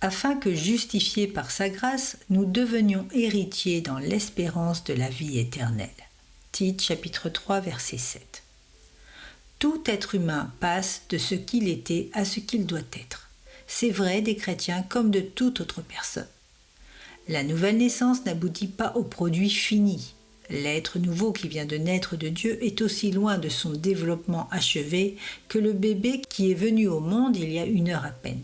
afin que, justifiés par sa grâce, nous devenions héritiers dans l'espérance de la vie éternelle. Tite chapitre 3 verset 7. Tout être humain passe de ce qu'il était à ce qu'il doit être. C'est vrai des chrétiens comme de toute autre personne. La nouvelle naissance n'aboutit pas au produit fini. L'être nouveau qui vient de naître de Dieu est aussi loin de son développement achevé que le bébé qui est venu au monde il y a 1 heure à peine.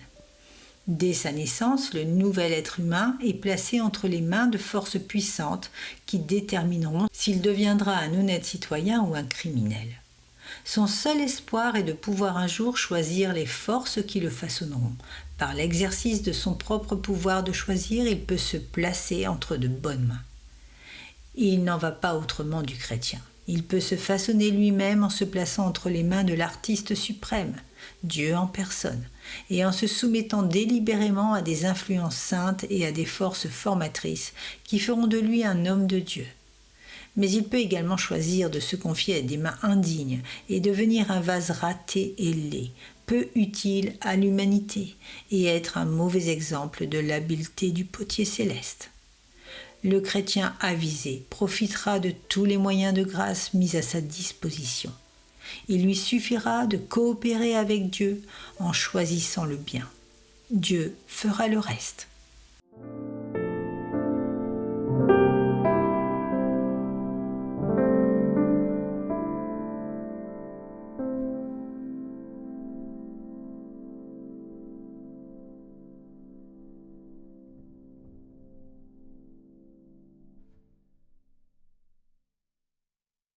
Dès sa naissance, le nouvel être humain est placé entre les mains de forces puissantes qui détermineront s'il deviendra un honnête citoyen ou un criminel. Son seul espoir est de pouvoir un jour choisir les forces qui le façonneront. Par l'exercice de son propre pouvoir de choisir, il peut se placer entre de bonnes mains. Il n'en va pas autrement du chrétien. Il peut se façonner lui-même en se plaçant entre les mains de l'artiste suprême, Dieu en personne, et en se soumettant délibérément à des influences saintes et à des forces formatrices qui feront de lui un homme de Dieu. Mais il peut également choisir de se confier à des mains indignes et devenir un vase raté et laid, peu utile à l'humanité, et être un mauvais exemple de l'habileté du potier céleste. Le chrétien avisé profitera de tous les moyens de grâce mis à sa disposition. Il lui suffira de coopérer avec Dieu en choisissant le bien. Dieu fera le reste.